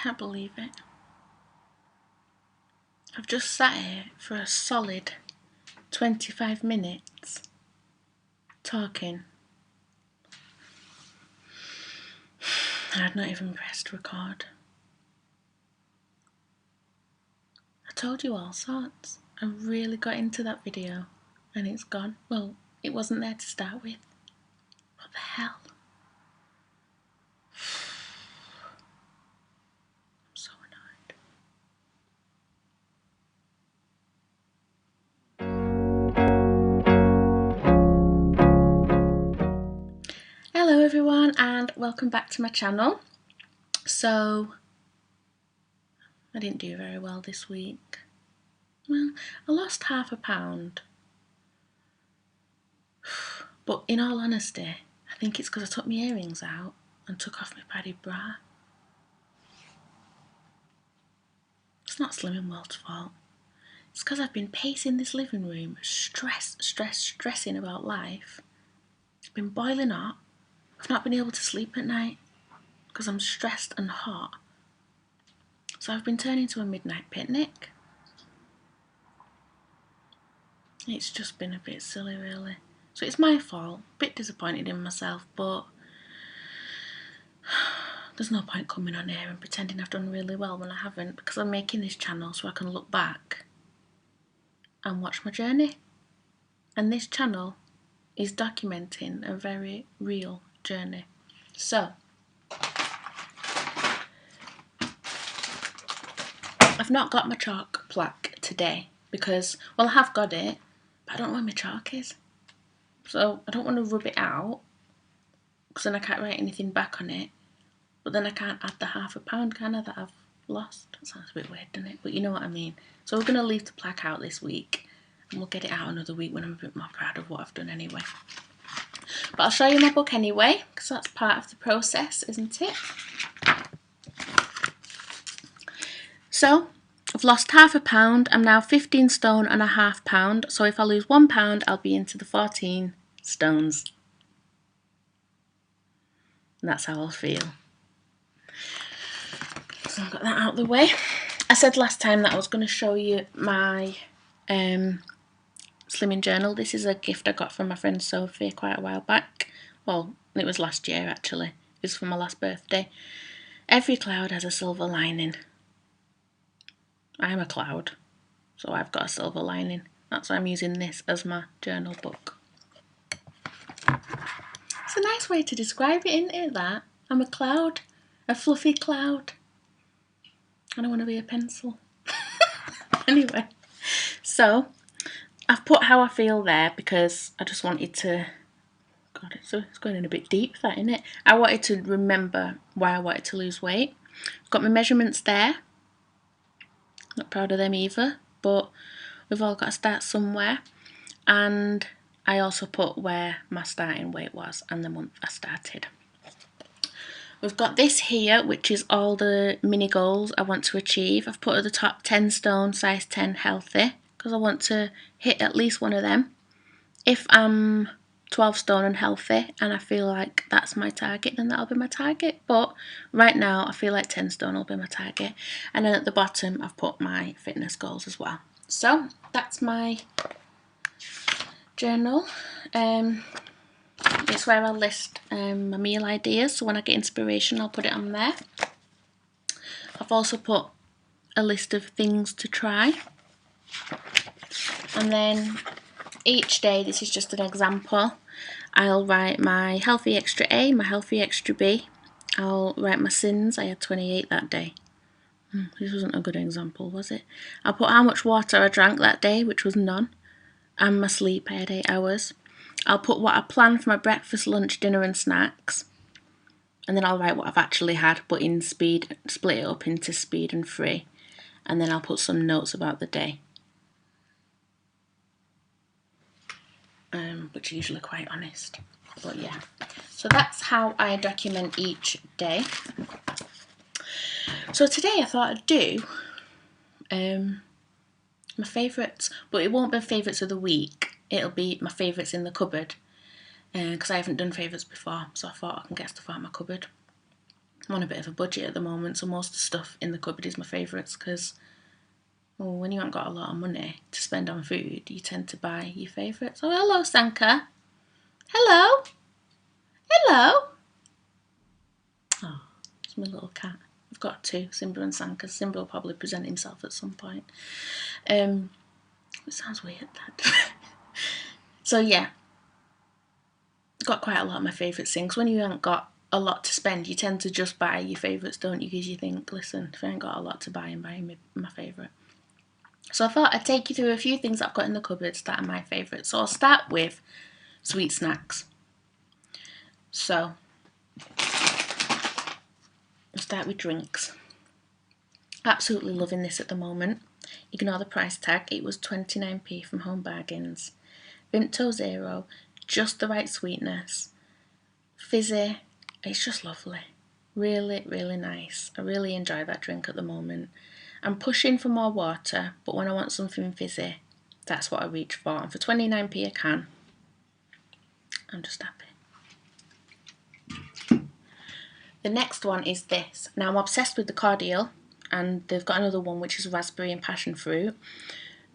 Can't believe it. I've just sat here for a solid 25 minutes talking. And I've not even pressed record. I told you all sorts. I really got into that video and it's gone. Well, it wasn't there to start with. What the hell? I'm so annoyed. Hello everyone and welcome back to my channel. So, I didn't do very well this week. Well, I lost £0.5 pound. But in all honesty, I think it's because I took my earrings out and took off my padded bra. It's not Slimming World's fault. It's because I've been pacing this living room, stressing about life. It's been boiling hot. I've not been able to sleep at night because I'm stressed and hot. So I've been turning to a midnight picnic. It's just been a bit silly really. So it's my fault, a bit disappointed in myself, but there's no point coming on here and pretending I've done really well when I haven't, because I'm making this channel so I can look back and watch my journey. And this channel is documenting a very real journey. So, I've not got my chalk plaque today because, well, I have got it, but I don't know where my chalk is. So I don't want to rub it out because then I can't write anything back on it. But then I can't add the £0.5 pound, can I, that I've lost? That sounds a bit weird, doesn't it? But you know what I mean. So we're going to leave the plaque out this week and we'll get it out another week when I'm a bit more proud of what I've done anyway. But I'll show you my book anyway because that's part of the process, isn't it? So I've lost £0.5 pound. I'm now 15 stone and £0.5 pound. So if I lose £1 pound, I'll be into the 14 stones. And that's how I'll feel. So I've got that out of the way. I said last time that I was going to show you my slimming journal. This is a gift I got from my friend Sophie quite a while back. Well, it was last year actually. It was for my last birthday. Every cloud has a silver lining. I'm a cloud, so I've got a silver lining. That's why I'm using this as my journal book. It's a nice way to describe it, isn't it, that? I'm a cloud, a fluffy cloud. And I want to be a pencil. Anyway, so I've put how I feel there because I just wanted to, God, it's going in a bit deep, that, isn't it? I wanted to remember why I wanted to lose weight. I've got my measurements there. Not proud of them either, but we've all got to start somewhere. And I also put where my starting weight was and the month I started. We've got this here, which is all the mini goals I want to achieve. I've put at the top 10 stone, size 10 healthy, because I want to hit at least one of them. If I'm 12 stone and healthy and I feel like that's my target, then that'll be my target. But right now I feel like 10 stone will be my target. And then at the bottom I've put my fitness goals as well. So that's my journal. It's where I list my meal ideas, so when I get inspiration I'll put it on there. I've also put a list of things to try. And then each day, this is just an example, I'll write my healthy extra A, my healthy extra B. I'll write my sins, I had 28 that day. This wasn't a good example, was it? I'll put how much water I drank that day, which was none. And my sleep, I had 8 hours. I'll put what I planned for my breakfast, lunch, dinner and snacks. And then I'll write what I've actually had, but in speed, split it up into speed and free. And then I'll put some notes about the day. Which are usually quite honest, but yeah. So that's how I document each day. So today I thought I'd do my favourites, but it won't be favourites of the week. It'll be my favourites in the cupboard, because I haven't done favourites before, so I thought I can get stuff out of my cupboard. I'm on a bit of a budget at the moment, so most of the stuff in the cupboard is my favourites, because when you haven't got a lot of money to spend on food, you tend to buy your favourites. Oh, hello, Sanka. Hello. Hello. Oh, it's my little cat. I've got two, Simba and Sanka. Simba will probably present himself at some point. It sounds weird, that. So yeah, got quite a lot of my favourite things. When you haven't got a lot to spend, you tend to just buy your favourites, don't you? Because you think, listen, if I ain't got a lot to buy, I'm buying my favourite. So I thought I'd take you through a few things I've got in the cupboards that are my favourites. So I'll start with sweet snacks. So I'll start with drinks. Absolutely loving this at the moment. Ignore the price tag, it was 29p from Home Bargains. Vimto Zero, just the right sweetness. Fizzy, it's just lovely. Really, really nice. I really enjoy that drink at the moment. I'm pushing for more water, but when I want something fizzy, that's what I reach for. And for 29p a can, I'm just happy. The next one is this. Now I'm obsessed with the cordial, and they've got another one which is raspberry and passion fruit.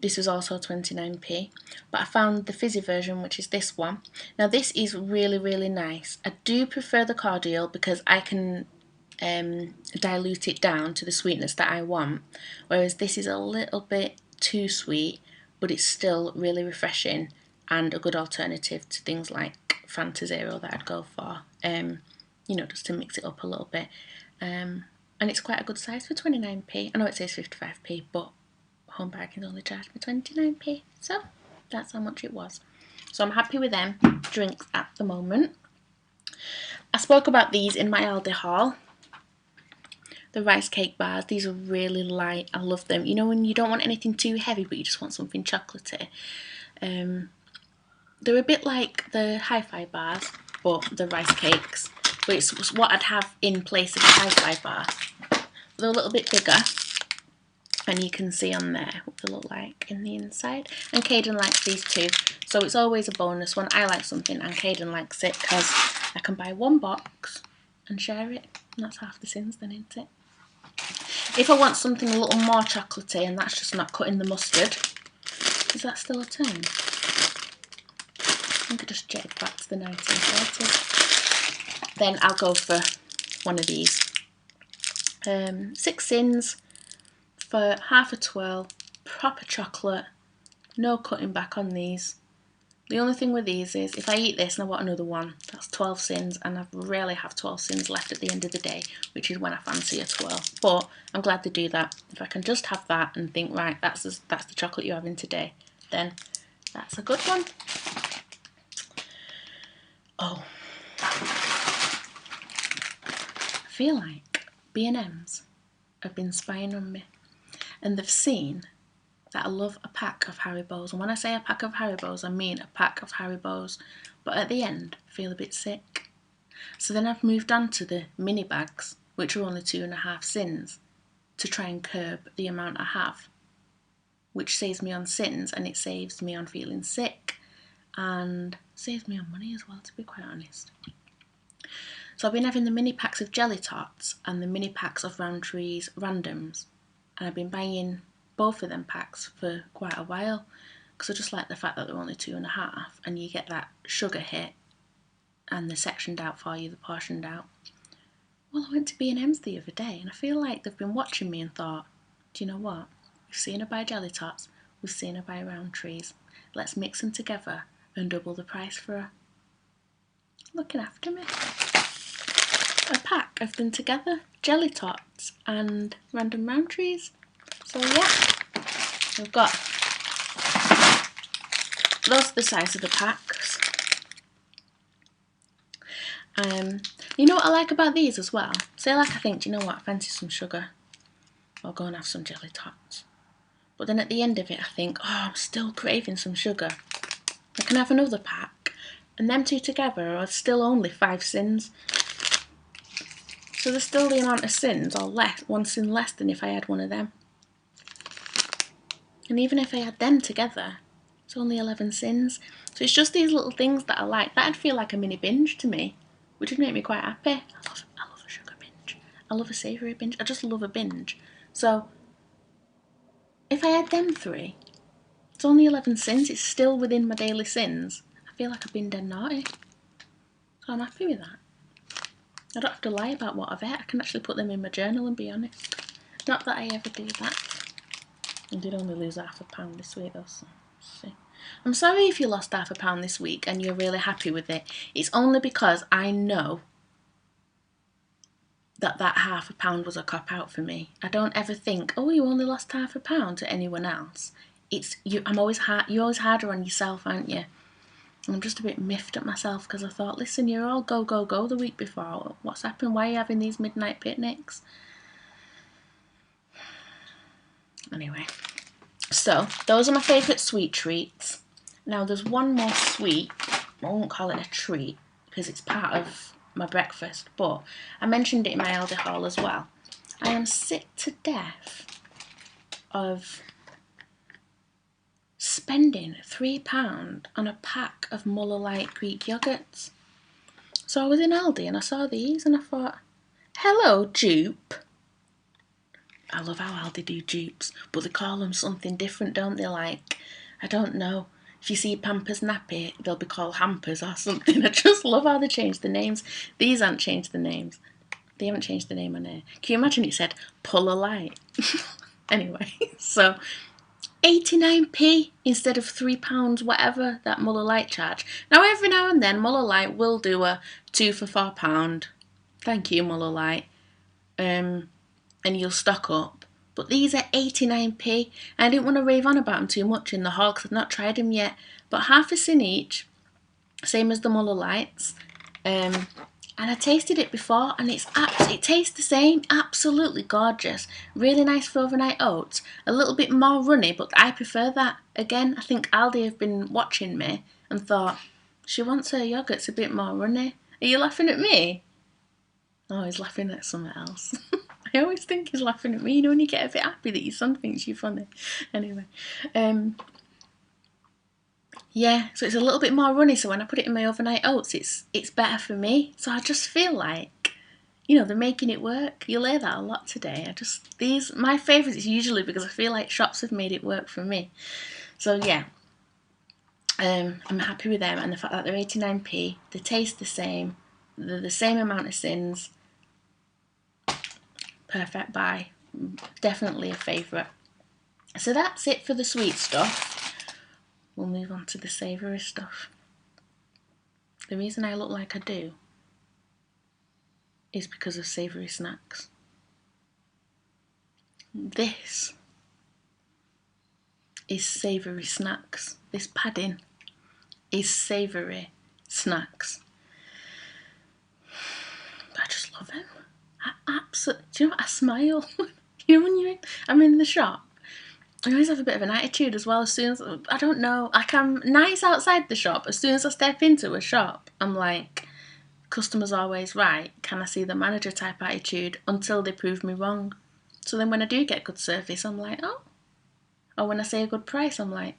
This was also 29p, but I found the fizzy version, which is this one. Now this is really, really nice. I do prefer the cordial because I can dilute it down to the sweetness that I want, whereas this is a little bit too sweet, but it's still really refreshing and a good alternative to things like Fanta Zero that I'd go for, you know, just to mix it up a little bit. And it's quite a good size for 29p. I know it says 55p, but Home Bargains only charged me 29p, so that's how much it was. So I'm happy with them drinks at the moment. I spoke about these in my Aldi haul. The rice cake bars, these are really light. I love them. You know when you don't want anything too heavy, but you just want something chocolatey. They're a bit like the hi-fi bars, but the rice cakes. But it's what I'd have in place of the hi-fi bar. They're a little bit bigger, and you can see on there what they look like in the inside. And Caden likes these too, so it's always a bonus when I like something and Caden likes it, because I can buy one box and share it, and that's half the sins then, isn't it? If I want something a little more chocolatey, and that's just not cutting the mustard, is that still a turn? I think I just jetted back to the 1930s. Then I'll go for one of these. 6 sins for half a twirl, proper chocolate, no cutting back on these. The only thing with these is if I eat this and I want another one, that's 12 sins, and I rarely have 12 sins left at the end of the day, which is when I fancy a twirl. But I'm glad they do that. If I can just have that and think, right, that's the chocolate you're having today, then that's a good one. Oh, I feel like B&M's have been spying on me, and they've seen that I love a pack of Haribos. And when I say a pack of Haribos, I mean a pack of Haribos. But at the end, I feel a bit sick. So then I've moved on to the mini bags, which are only 2.5 sins, to try and curb the amount I have, which saves me on sins, and it saves me on feeling sick, and saves me on money as well, to be quite honest. So I've been having the mini packs of Jelly Tots and the mini packs of Rowntree's Randoms, and I've been buying both of them packs for quite a while, because I just like the fact that they're only 2.5, and you get that sugar hit, and they're sectioned out for you, they're portioned out. Well, I went to B&M's the other day, and I feel like they've been watching me and thought, do you know what? We've seen her buy Jelly Tots, we've seen her buy Rowntree's. Let's mix them together and double the price for her. Looking after me. A pack of them together, Jelly Tots and Random Rowntree's. So yeah, we've got those are the size of the packs. You know what I like about these as well? Say like I think, do you know what, I fancy some sugar, I'll go and have some Jelly Tots. But then at the end of it I think, oh, I'm still craving some sugar. I can have another pack, and them two together are still only 5 sins. So there's still the amount of sins, or less, 1 sin less than if I had one of them. And even if I had them together, it's only 11 sins. So it's just these little things that I like. That'd feel like a mini binge to me, which would make me quite happy. I love a sugar binge. I love a savoury binge. I just love a binge. So if I had them 3, it's only 11 sins. It's still within my daily sins. I feel like I've been dead naughty. So I'm happy with that. I don't have to lie about what I've ate. I can actually put them in my journal and be honest. Not that I ever do that. I did only lose £0.5 this week though, so see. I'm sorry if you lost £0.5 this week and you're really happy with it. It's only because I know that £0.5 was a cop-out for me. I don't ever think, oh, you only lost £0.5 to anyone else. It's you. You're always harder on yourself, aren't you? And I'm just a bit miffed at myself because I thought, listen, you're all go, go, go the week before. What's happened? Why are you having these midnight picnics? Anyway, so those are my favourite sweet treats. Now there's one more sweet. I won't call it a treat because it's part of my breakfast, but I mentioned it in my Aldi haul as well. I am sick to death of spending £3 on a pack of Muller Lite Greek yogurts. So I was in Aldi and I saw these and I thought, hello, dupe. I love how Aldi do dupes, but they call them something different, don't they? Like, I don't know. If you see Pampers Nappy, they'll be called Hampers or something. I just love how they change the names. These haven't changed the names. They haven't changed the name on here. Can you imagine it said Puller Light? Anyway, so 89p instead of £3 whatever that Muller Lite charge. Now every now and then Muller Lite will do a 2 for £4. Thank you, Muller Lite. And you'll stock up. But these are 89p. I didn't want to rave on about them too much in the haul because I've not tried them yet. But half a sin each, same as the Muller Lights. And I tasted it before and it tastes the same. Absolutely gorgeous. Really nice for overnight oats. A little bit more runny, but I prefer that. Again, I think Aldi have been watching me and thought, she wants her yoghurts a bit more runny. Are you laughing at me? Oh, he's laughing at something else. I always think he's laughing at me, you know, when you get a bit happy that your son thinks you're funny. Anyway, yeah, so it's a little bit more runny, so when I put it in my overnight oats, it's better for me. So I just feel like, you know, they're making it work. You'll hear that a lot today. My favourites is usually because I feel like shops have made it work for me. So yeah, I'm happy with them, and the fact that they're 89p, they taste the same, they're the same amount of sins. Perfect buy. Definitely a favourite. So that's it for the sweet stuff. We'll move on to the savoury stuff. The reason I look like I do is because of Savory Snacks. This is Savory Snacks. This padding is Savory Snacks. I just love them. Do you know what? I smile. You know when I'm in the shop, I always have a bit of an attitude as well. As soon as, I don't know, like I'm nice outside the shop. As soon as I step into a shop, I'm like, customer's always right. Can I see the manager type attitude until they prove me wrong? So then when I do get good service, I'm like, oh. Or when I say a good price, I'm like,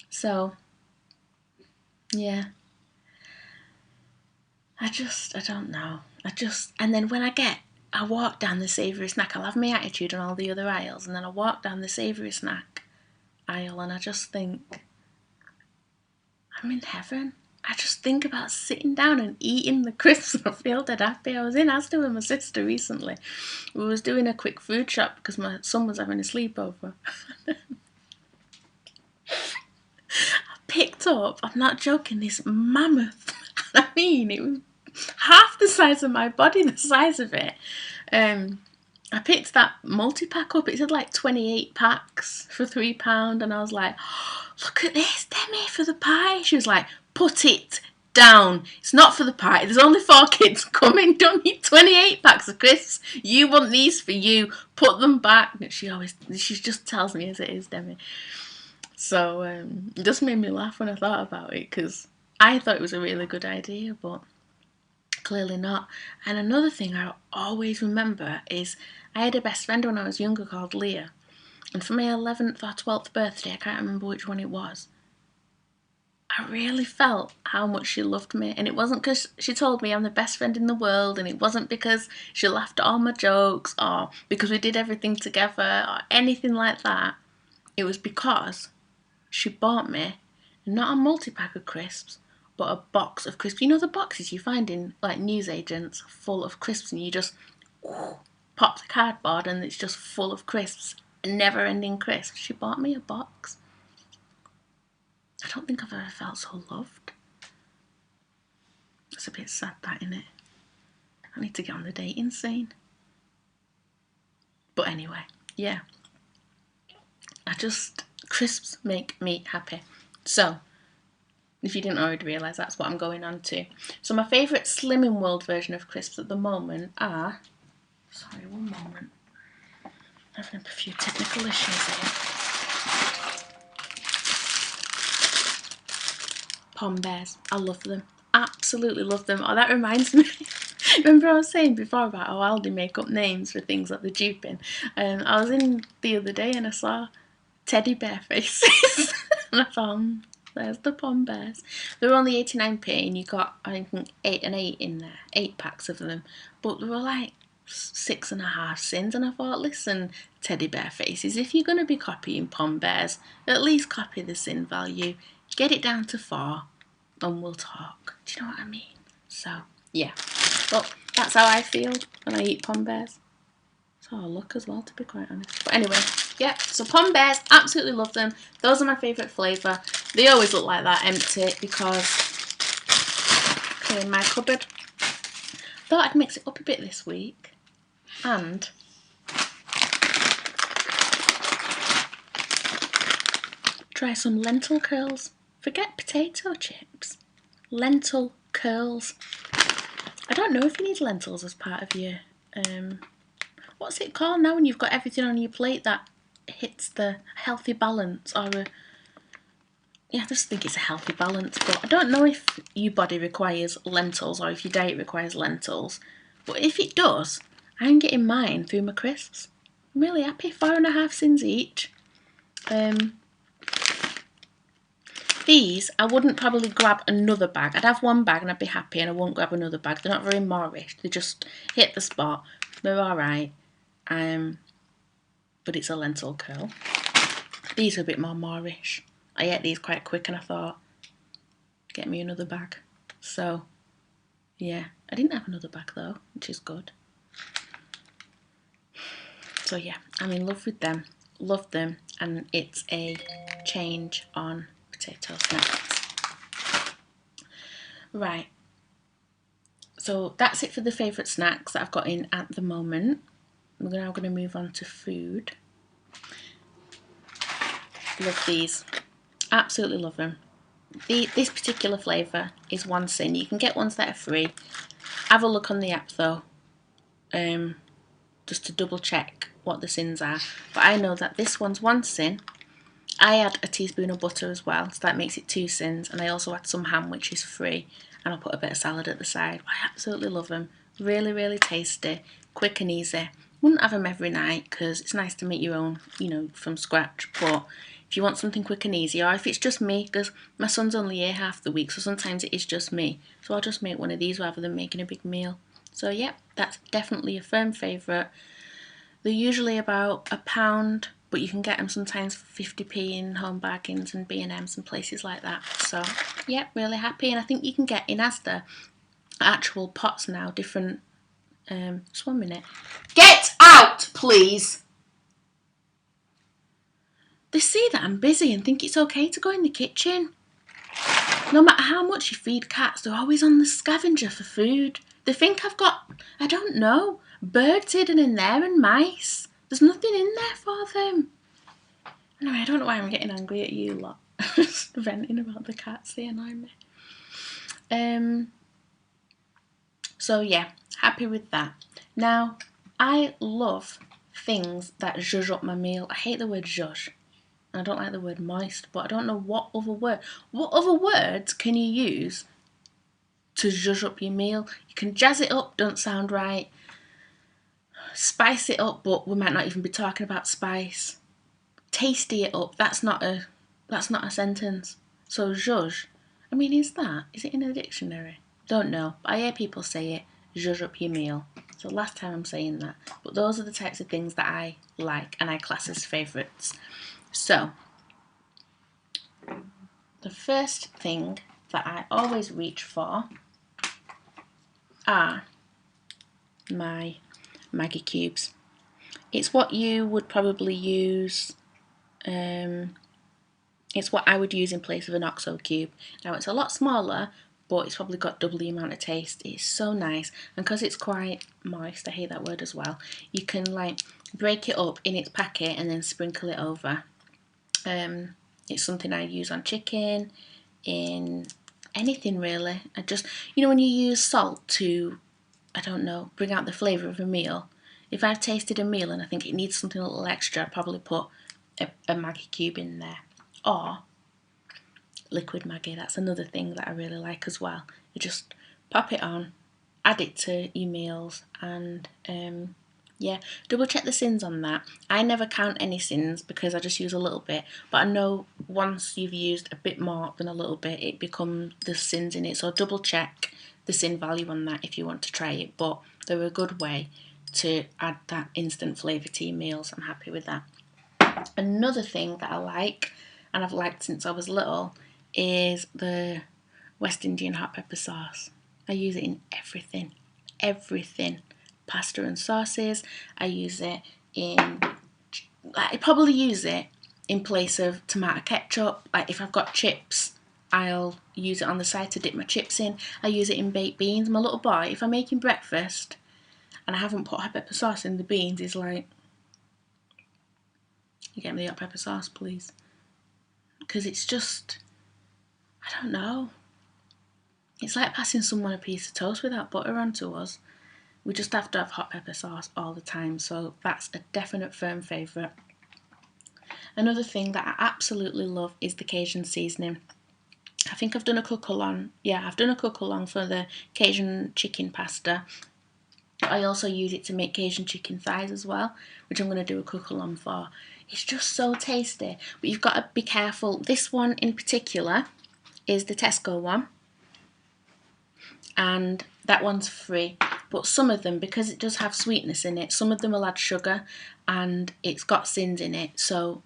So, yeah. I don't know. And then when I walk down the savoury snack, I'll have my attitude on all the other aisles, and then I walk down the savoury snack aisle and I just think, I'm in heaven. I just think about sitting down and eating the crisps and I feel dead happy. I was in Asda with my sister recently. We was doing a quick food shop because my son was having a sleepover. I picked up, I'm not joking, this mammoth. I mean, it was half the size of my body, the size of it. I picked that multi-pack up. It said like 28 packs for £3, and I was like, oh, look at this, Demi, for the pie. She was like, put it down. It's not for the pie. There's only 4 kids coming. Don't need 28 packs of crisps. You want these for you. Put them back. She just tells me as it is, Demi. So it just made me laugh when I thought about it because I thought it was a really good idea, but clearly not. And another thing I always remember is I had a best friend when I was younger called Leah, and for my 11th or 12th birthday, I can't remember which one it was, I really felt how much she loved me. And it wasn't because she told me I'm the best friend in the world, and it wasn't because she laughed at all my jokes or because we did everything together or anything like that. It was because she bought me not a multi-pack of crisps, but a box of crisps. You know the boxes you find in like newsagents full of crisps, and you just pop the cardboard and it's just full of crisps, never-ending crisps. She bought me a box. I don't think I've ever felt so loved. It's a bit sad, that, isn't it? I need to get on the dating scene. But anyway, yeah. Crisps make me happy. So, if you didn't already realise, that's what I'm going on to. So my favourite Slimming World version of crisps at the moment are... Sorry, one moment. I'm having a few technical issues here. Pom Bears. I love them. Absolutely love them. Oh, that reminds me. Remember I was saying before about how Aldi make up names for things that they're duping? I was in the other day and I saw teddy bear faces. And I thought, there's the Pom Bears. They're only 89p and you got, I think, 8 and 8 in there. 8 packs of them. But they were like 6.5 cents. And I thought, listen, teddy bear faces, if you're going to be copying Pom Bears, at least copy the sin value. Get it down to 4 and we'll talk. Do you know what I mean? So, yeah. Well, that's how I feel when I eat Pom Bears. That's how I look as well, to be quite honest. But anyway, yeah, so Pom Bears, absolutely love them. Those are my favourite flavour. They always look like that, empty, because they're in my cupboard. Thought I'd mix it up a bit this week. And try some lentil curls. Forget potato chips. Lentil curls. I don't know if you need lentils as part of your... what's it called now when you've got everything on your plate that hits the healthy balance, or a... Yeah, I just think it's a healthy balance, but I don't know if your body requires lentils or if your diet requires lentils. But if it does, I'm getting mine through my crisps. I'm really happy. 4.5 cents each. These, I wouldn't probably grab another bag. I'd have one bag and I'd be happy, and I won't grab another bag. They're not very Moorish. They just hit the spot. They're alright. But it's a lentil curl. These are a bit more Moorish. I ate these quite quick and I thought, get me another bag. So, yeah. I didn't have another bag though, which is good. So yeah, I'm in love with them. Love them. And it's a change on potato snacks. Right. So that's it for the favourite snacks that I've got in at the moment. We're now going to move on to food. Love these. Absolutely love them. This particular flavour is 1 cent. You can get ones that are free. Have a look on the app though, just to double check what the sins are. But I know that this one's 1 cent. I add a teaspoon of butter as well, so that makes it 2 cents. And I also add some ham, which is free. And I'll put a bit of salad at the side. I absolutely love them. Really, really tasty. Quick and easy. Wouldn't have them every night because it's nice to make your own, from scratch. But if you want something quick and easy, or if it's just me, because my son's only here half the week, so sometimes it is just me. So I'll just make one of these rather than making a big meal. So yeah, that's definitely a firm favourite. They're usually about £1, but you can get them sometimes for 50p in Home Bargains and B&M's and places like that. So yeah, really happy. And I think you can get in Asda actual pots now, different... just 1 minute. Get out, please! They see that I'm busy and think it's okay to go in the kitchen. No matter how much you feed cats, they're always on the scavenger for food. They think I've got, I don't know, birds hidden in there and mice. There's nothing in there for them. Anyway, I don't know why I'm getting angry at you lot. Just venting about the cats, they annoy me. So yeah, happy with that. Now, I love things that zhuzh up my meal. I hate the word zhuzh. I don't like the word moist, but I don't know what other words can you use to zhuzh up your meal? You can jazz it up, don't sound right. Spice it up, but we might not even be talking about spice. Tasty it up, that's not a sentence. So zhuzh, I mean, is it in a dictionary? Don't know, but I hear people say it, zhuzh up your meal. So last time I'm saying that. But those are the types of things that I like and I class as favourites. So, the first thing that I always reach for are my Maggi cubes. It's what you would probably use, it's what I would use in place of an OXO cube. Now it's a lot smaller, but it's probably got double the amount of taste. It's so nice, and because it's quite moist, I hate that word as well, you can like break it up in its packet and then sprinkle it over. It's something I use on chicken, in anything really. I just, when you use salt to, I don't know, bring out the flavour of a meal. If I've tasted a meal and I think it needs something a little extra, I'd probably put a Maggi cube in there. Or liquid Maggi, that's another thing that I really like as well. You just pop it on, add it to your meals, and double check the sins on that. I never count any sins because I just use a little bit, but I know once you've used a bit more than a little bit, it becomes the sins in it, so double check the sin value on that if you want to try it, but they're a good way to add that instant flavour to your meals. I'm happy with that. Another thing that I like, and I've liked since I was little, is the West Indian hot pepper sauce. I use it in everything. Pasta and sauces. I probably use it in place of tomato ketchup. Like if I've got chips, I'll use it on the side to dip my chips in. I use it in baked beans. My little boy, if I'm making breakfast and I haven't put hot pepper sauce in the beans, he's like, you get me the hot pepper sauce, please. Because it's just, I don't know. It's like passing someone a piece of toast without butter onto us. We just have to have hot pepper sauce all the time, so that's a definite firm favourite. Another thing that I absolutely love is the Cajun seasoning. I think I've done a cook-along. Yeah, I've done a cook-along for the Cajun chicken pasta. I also use it to make Cajun chicken thighs as well, which I'm going to do a cook-along for. It's just so tasty, but you've got to be careful. This one in particular is the Tesco one, and that one's free. But some of them, because it does have sweetness in it, some of them will add sugar, and it's got sins in it, so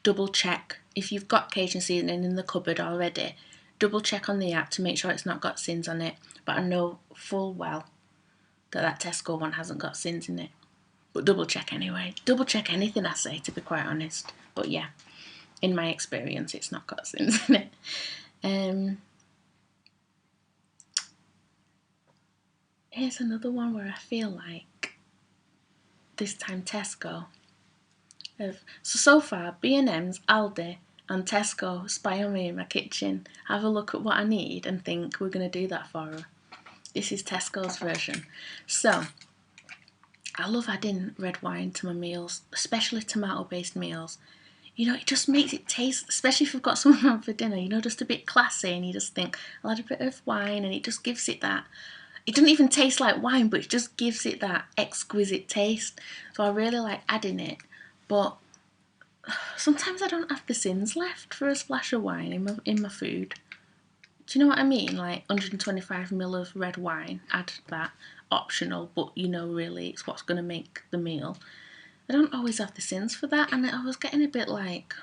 double check. If you've got Cajun seasoning in the cupboard already, double check on the app to make sure it's not got sins on it. But I know full well that Tesco one hasn't got sins in it. But double check anyway. Double check anything I say, to be quite honest. But yeah, in my experience, it's not got sins in it. Here's another one where I feel like this time Tesco. So far, B&M's, Aldi and Tesco spy on me in my kitchen, have a look at what I need and think we're going to do that for her. This is Tesco's version. So, I love adding red wine to my meals, especially tomato-based meals. It just makes it taste, especially if you've got someone around for dinner, just a bit classy, and you just think, I'll add a bit of wine, and it just gives it that. It doesn't even taste like wine, but it just gives it that exquisite taste. So I really like adding it, but sometimes I don't have the sins left for a splash of wine in my food. Do you know what I mean? Like 125ml of red wine, add that, optional, but really it's what's going to make the meal. I don't always have the sins for that, and I was getting a bit like,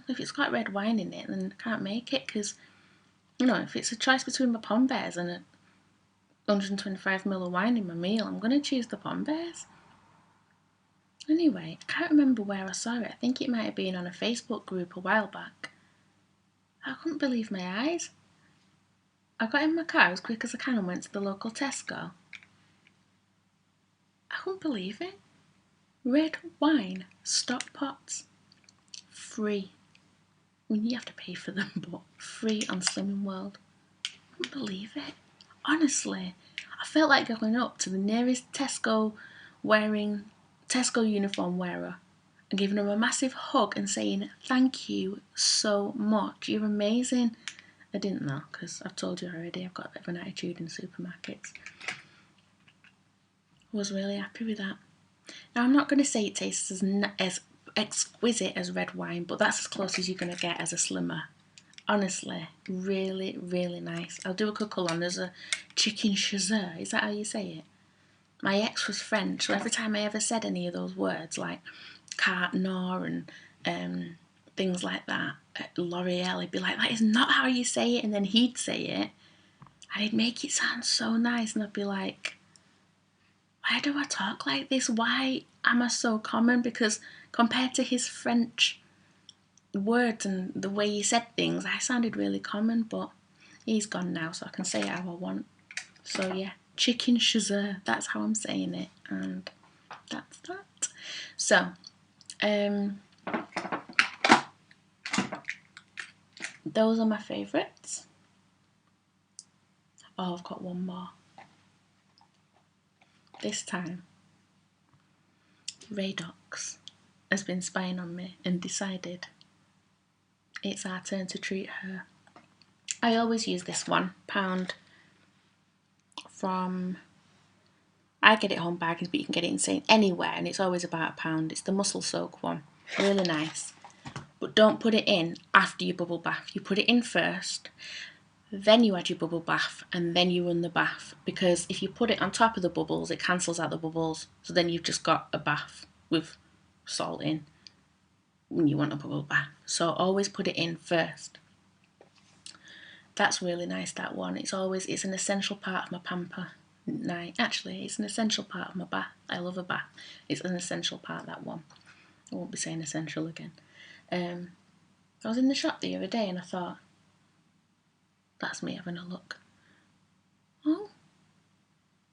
if it's got red wine in it, then I can't make it, because, if it's a choice between my Pom Bears and a 125ml of wine in my meal, I'm going to choose the Pom Bears. Anyway, I can't remember where I saw it. I think it might have been on a Facebook group a while back. I couldn't believe my eyes. I got in my car as quick as I can and went to the local Tesco. I couldn't believe it. Red wine, stock pots, free. You have to pay for them, but free on Slimming World. I couldn't believe it. Honestly, I felt like going up to the nearest Tesco uniform wearer and giving them a massive hug and saying, thank you so much, you're amazing. I didn't know, because I've told you already, I've got a bit of an attitude in supermarkets. I was really happy with that. Now, I'm not going to say it tastes as exquisite as red wine, but that's as close as you're going to get as a slimmer Honestly, really, really nice. I'll do a couple on. There's a chicken chazer. Is that how you say it? My ex was French, so every time I ever said any of those words, like carte noir and things like that, at L'Oreal, he'd be like, that is not how you say it, and then he'd say it, and he'd make it sound so nice, and I'd be like, why do I talk like this? Why am I so common? Because compared to his French words and the way he said things, I sounded really common, but he's gone now, so I can say it how I want. So yeah, chicken chazer, that's how I'm saying it, and that's that. So, those are my favourites. Oh, I've got one more. This time, Radox has been spying on me and decided it's our turn to treat her. I always use this £1 from, I get it home bargains, but you can get it insane anywhere, and it's always about £1. It's the Muscle Soak one, really nice. But don't put it in after your bubble bath. You put it in first, then you add your bubble bath, and then you run the bath. Because if you put it on top of the bubbles, it cancels out the bubbles. So then you've just got a bath with salt in when you want a bubble bath. So always put it in first. That's really nice, that one. It's an essential part of my pamper night. Actually, it's an essential part of my bath. I love a bath. It's an essential part, that one. I won't be saying essential again. I was in the shop the other day and I thought, that's me having a look. Oh,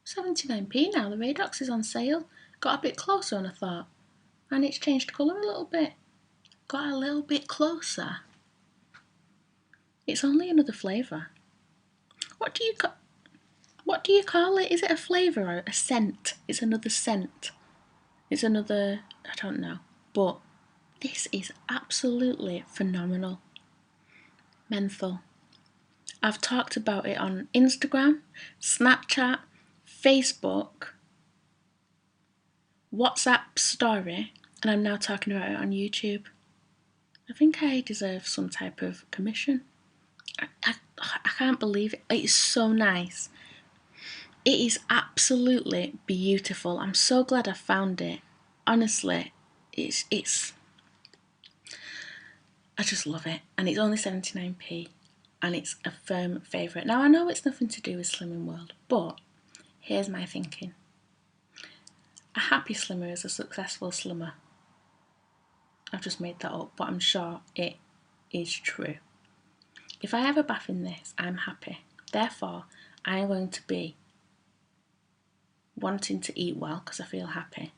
79p now, the Radox is on sale. Got a bit closer and I thought, and it's changed colour a little bit. Got a little bit closer. It's only another flavour. What do you call it? Is it a flavour or a scent? It's another scent. It's another, I don't know. But this is absolutely phenomenal. Menthol. I've talked about it on Instagram, Snapchat, Facebook, WhatsApp story, and I'm now talking about it on YouTube. I think I deserve some type of commission. I can't believe it. It's so nice. It is absolutely beautiful. I'm so glad I found it. Honestly, it's I just love it. And it's only 79p. And it's a firm favourite. Now I know it's nothing to do with Slimming World, but here's my thinking. A happy slimmer is a successful slimmer. I've just made that up, but I'm sure it is true. If I have a bath in this, I'm happy. Therefore, I'm going to be wanting to eat well because I feel happy.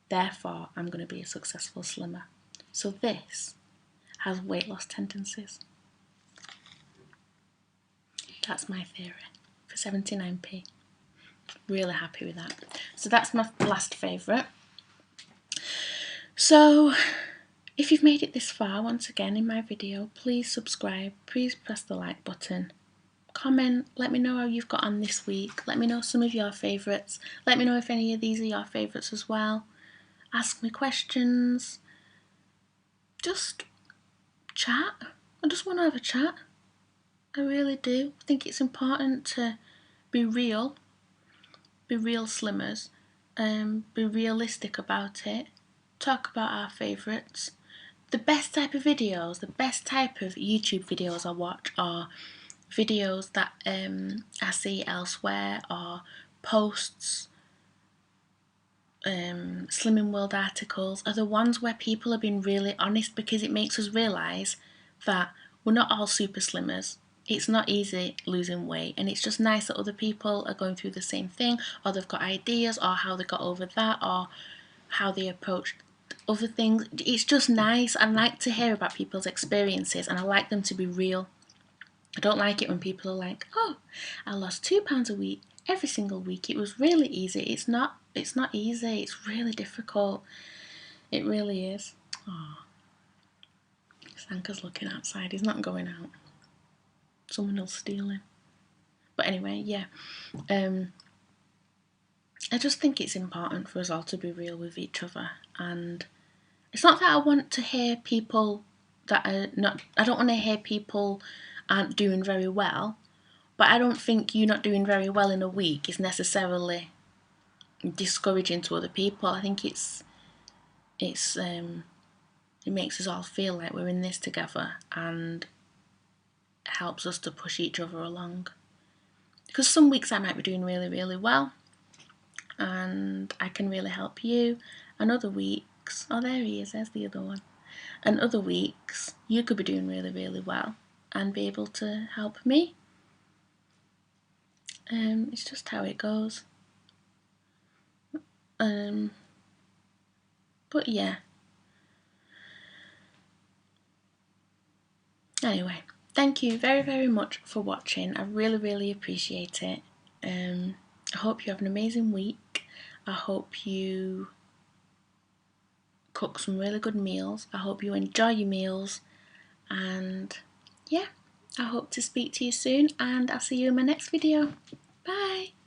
Therefore, I'm going to be a successful slimmer. So this has weight loss tendencies. That's my theory for 79p. Really happy with that. So that's my last favourite. So if you've made it this far, once again in my video, please subscribe, please press the like button, comment, let me know how you've got on this week, let me know some of your favourites, let me know if any of these are your favourites as well, ask me questions, just chat. I just want to have a chat. I really do. I think it's important to be real slimmers, be realistic about it, talk about our favourites. The best type of videos, the best type of YouTube videos I watch are videos that I see elsewhere, or posts, Slimming World articles, are the ones where people have been really honest, because it makes us realise that we're not all super slimmers. It's not easy losing weight, and it's just nice that other people are going through the same thing, or they've got ideas, or how they got over that, or how they approached other things. It's just nice. I like to hear about people's experiences, and I like them to be real. I don't like it when people are like, oh, I lost £2 a week every single week. It was really easy. It's not easy. It's really difficult. It really is. Oh, Sanka's looking outside. He's not going out. Someone will steal him. But anyway, yeah. I just think it's important for us all to be real with each other. And it's not that I want to hear people that are not, I don't want to hear people aren't doing very well, but I don't think you not doing very well in a week is necessarily discouraging to other people. I think it makes us all feel like we're in this together, and helps us to push each other along. Because some weeks I might be doing really, really well, and I can really help you, and other weeks, oh there he is, there's the other one, and other weeks you could be doing really, really well and be able to help me. It's just how it goes. But yeah. Anyway, thank you very, very much for watching. I really, really appreciate it. I hope you have an amazing week. I hope you cook some really good meals. I hope you enjoy your meals. And yeah, I hope to speak to you soon, and I'll see you in my next video. Bye!